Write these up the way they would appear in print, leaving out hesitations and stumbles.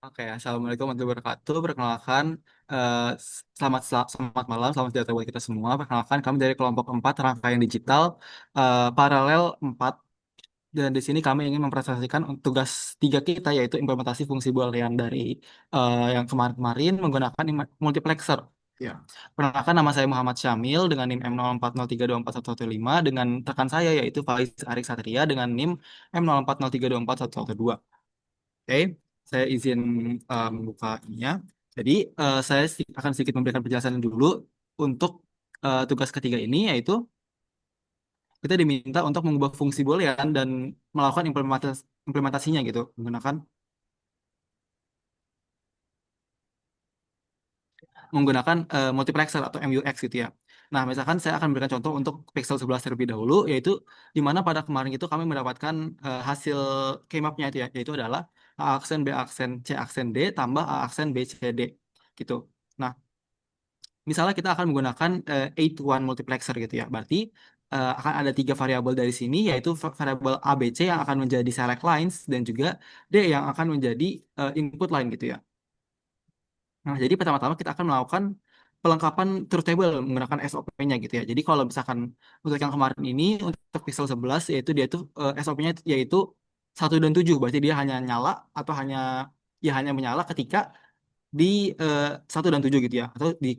Oke, Assalamualaikum warahmatullahi wabarakatuh. Perkenalkan, selamat malam, selamat sejahtera buat kita semua. Perkenalkan, kami dari kelompok 4 rangkaian digital paralel 4. Dan di sini kami ingin mempresentasikan tugas tiga kita, yaitu implementasi fungsi boolean dari yang kemarin-kemarin menggunakan multiplexer. Ya. Perkenalkan, nama saya Muhammad Syamil dengan NIM M0403241115 dengan rekan saya yaitu Faiz Arik Satria dengan NIM M0403241112. Oke, saya izin membuka ininya. Jadi, saya akan sedikit memberikan penjelasan dulu untuk tugas ketiga ini, yaitu kita diminta untuk mengubah fungsi boolean dan melakukan implementasinya gitu, menggunakan multiplexer atau MUX gitu ya. Nah, misalkan saya akan memberikan contoh untuk Pixel 11 terlebih dahulu, yaitu di mana pada kemarin itu kami mendapatkan hasil keymapnya itu ya, yaitu adalah A aksen, B aksen, C aksen, D tambah A aksen, B, C, D gitu. Nah, misalnya kita akan menggunakan 8 to 1 multiplexer gitu ya. Berarti akan ada tiga variabel dari sini, yaitu variabel A, B, C yang akan menjadi select lines dan juga D yang akan menjadi input line gitu ya. Nah, jadi pertama-tama kita akan melakukan pelengkapan truth table menggunakan SOP-nya gitu ya. Jadi kalau misalkan untuk yang kemarin ini untuk Pixel 11 yaitu dia itu SOP-nya yaitu 1 dan 7. Berarti dia hanya nyala atau hanya menyala ketika di 1 dan 7 gitu ya. Atau di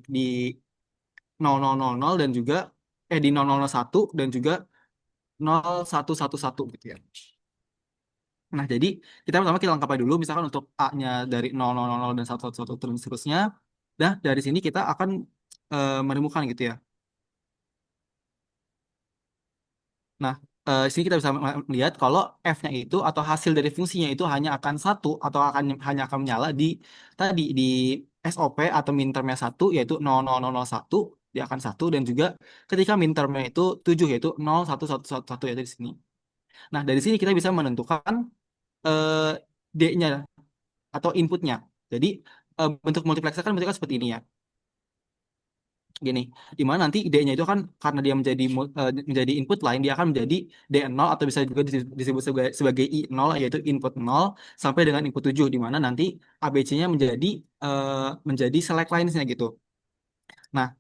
0000 dan juga di 0001 dan juga 0111 gitu ya. Nah, jadi kita lengkapi dulu misalkan untuk A-nya dari 0000 dan 111 dan seterusnya. Nah, dari sini kita akan menemukan gitu ya. Nah, sini kita bisa melihat kalau F-nya itu atau hasil dari fungsinya itu hanya akan satu atau hanya akan menyala di tadi di SOP atau min termnya satu yaitu 0001 dia akan satu dan juga ketika min termnya itu 7 yaitu 01111 yaitu di sini. Nah, dari sini kita bisa menentukan eh, D-nya atau inputnya. Jadi bentuk multiplexer kan bentuknya seperti ini ya. Gini, di mana nanti D-nya itu kan karena dia menjadi input line, dia akan menjadi D0 atau bisa juga disebut sebagai I0 yaitu input 0 sampai dengan input 7 di mana nanti ABC-nya menjadi select lines-nya gitu. Nah,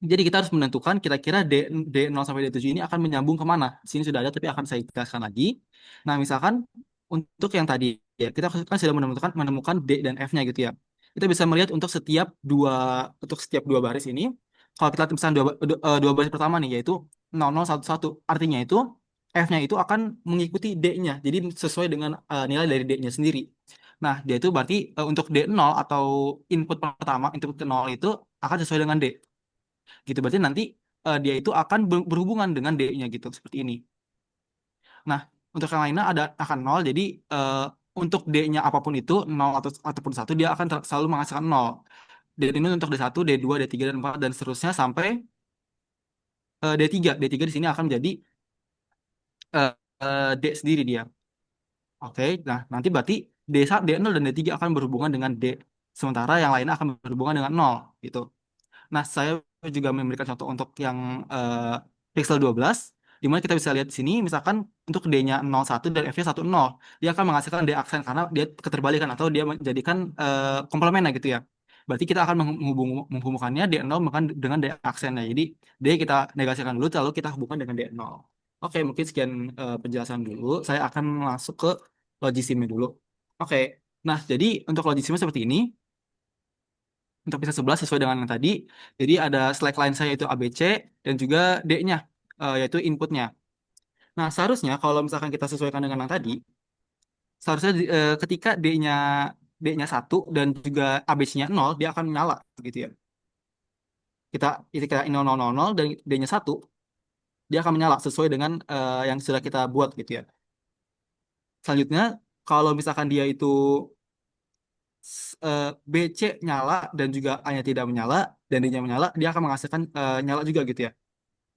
jadi kita harus menentukan kira-kira D0 sampai D7 ini akan menyambung kemana. Di sini sudah ada tapi akan saya jelaskan lagi. Nah, misalkan untuk yang tadi ya kita kan sudah menemukan D dan F-nya gitu ya. Kita bisa melihat untuk setiap dua baris ini, kalau kita lihat misalnya dua baris pertama nih yaitu 0011 artinya itu F-nya itu akan mengikuti D-nya. Jadi sesuai dengan nilai dari D-nya sendiri. Nah, dia itu berarti untuk D0 atau input ke 0 itu akan sesuai dengan D gitu. Berarti nanti dia itu akan berhubungan dengan D-nya gitu seperti ini. Nah, untuk yang lainnya akan nol. Jadi untuk D-nya apapun itu 0 ataupun satu dia akan selalu menghasilkan nol. Dan ini untuk D1, D2, D3 dan 4 dan seterusnya sampai D3. D3 di sini akan menjadi eh, D sendiri dia. Oke, nah nanti berarti D0 dan D3 akan berhubungan dengan D. Sementara yang lainnya akan berhubungan dengan nol gitu. Nah, saya juga memberikan contoh untuk yang Pixel 12, di mana kita bisa lihat di sini, misalkan untuk D-nya 01 dan F-nya 10, dia akan menghasilkan D aksen karena dia keterbalikan atau dia menjadikan komplemen lah gitu ya. Berarti kita akan menghubungkannya D0 dengan D aksennya. Jadi D kita negasikan dulu, lalu kita hubungkan dengan D0. Oke, mungkin sekian penjelasan dulu. Saya akan masuk ke logisimnya dulu. Oke, nah jadi untuk logisimnya seperti ini untuk pixel 11 sesuai dengan yang tadi. Jadi ada slack line saya yaitu ABC dan juga D-nya yaitu inputnya. Nah, seharusnya kalau misalkan kita sesuaikan dengan yang tadi, seharusnya ketika D-nya satu dan juga ABC-nya 0, dia akan menyala gitu ya. Ketika 0000 dan D-nya satu, dia akan menyala sesuai dengan yang sudah kita buat gitu ya. Selanjutnya, kalau misalkan dia itu BC nyala dan juga A-nya tidak menyala dan D-nya menyala, dia akan menghasilkan nyala juga gitu ya.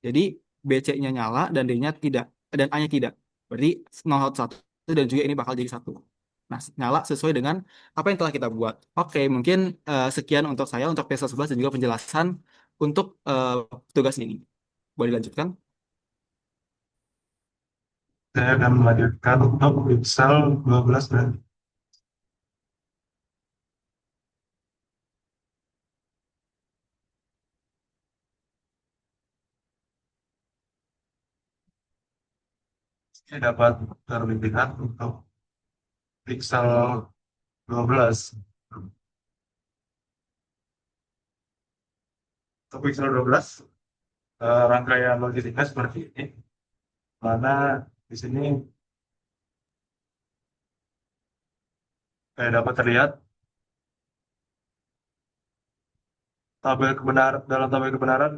Jadi BC-nya nyala dan D-nya tidak dan A-nya tidak. Berarti 0 1 dan juga ini bakal jadi satu. Nah, nyala sesuai dengan apa yang telah kita buat. Oke, mungkin sekian untuk saya untuk PSL 11 dan juga penjelasan untuk tugas ini. Boleh dilanjutkan? Saya akan melanjutkan untuk Pixel 12 dan Ini dapat terlihat untuk Pixel 12. Untuk Pixel 12, rangkaian logistiknya seperti ini. Mana di sini dapat terlihat dalam tabel kebenaran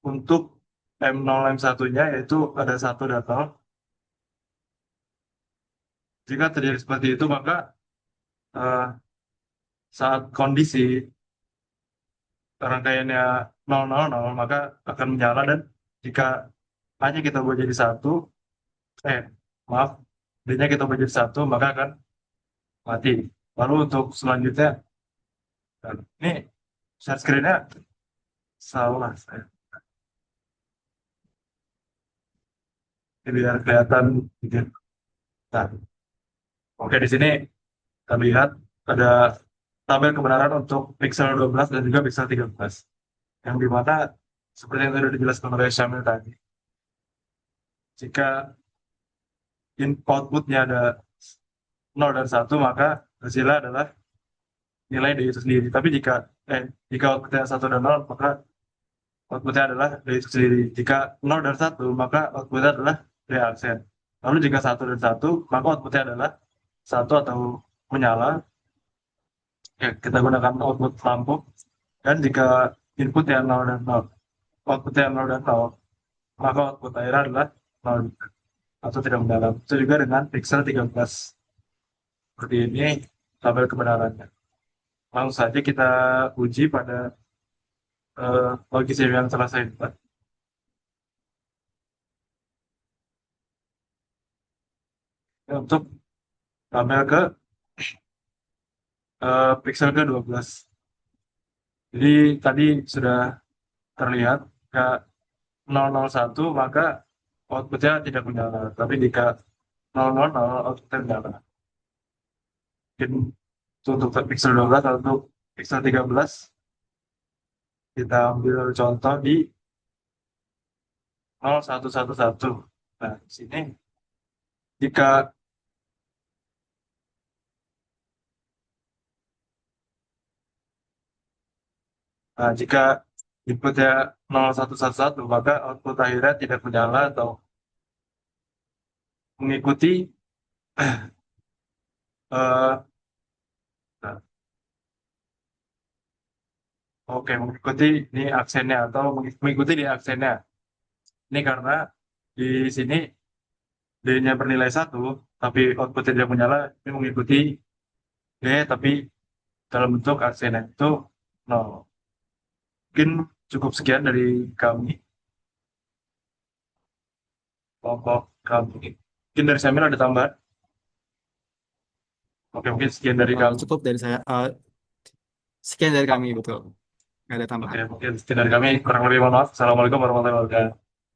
untuk M0 M1-nya yaitu ada satu dan 0. Jika terjadi seperti itu, maka eh, saat kondisi rangkaiannya 000 maka akan menyala, dan jika hanya kita buat jadi satu, eh maaf, D-nya kita buat jadi satu, maka akan mati. Lalu untuk selanjutnya, ini share screen-nya salah saya. Ini biar kelihatan gitu. Nah, oke, di sini kita lihat ada tabel kebenaran untuk Pixel 12 dan juga Pixel 13. Yang dimana seperti yang tadi dijelaskan oleh Syamil tadi, jika outputnya ada 0 dan 1, maka hasilnya adalah nilai dari itu sendiri. Tapi jika outputnya 1 dan 0, maka outputnya adalah dari itu sendiri. Jika 0 dan 1, maka outputnya adalah dari aksen. Lalu jika 1 dan 1, maka outputnya adalah satu atau menyala. Ya, kita gunakan output lampu. Dan jika input yang 0 dan 0, output yang 0 dan 0, maka output akhirnya adalah 0 atau tidak mendalam. Itu juga dengan pixel 13. Seperti ini tabel kebenarannya. Langsung saja kita uji pada logis yang selesai. Untuk tabel ke pixel ke 12. Jadi tadi sudah terlihat ke 001, maka outputnya tidak menyala. Tapi jika 000, outputnya menyala. Mungkin itu untuk pixel 12. Atau untuk pixel 13, kita ambil contoh di 0111. Nah, di sini jika jika inputnya 0111, maka output akhirnya tidak menyala atau mengikuti eh, nah, oke, mengikuti ini aksennya atau mengikuti di aksennya. Ini karena di sini D-nya bernilai satu, tapi outputnya tidak menyala. Ini mengikuti D, tapi dalam bentuk aksennya itu nol. Mungkin cukup sekian dari kami, kelompok kami. Mungkin dari Samir ada tambahan. Oke, mungkin sekian dari kami. Cukup dari saya. Sekian dari kami, betul. Nggak ada Oke, tambahan. mungkin sekian dari kami. Kurang lebih mohon maaf. Assalamualaikum warahmatullahi wabarakatuh.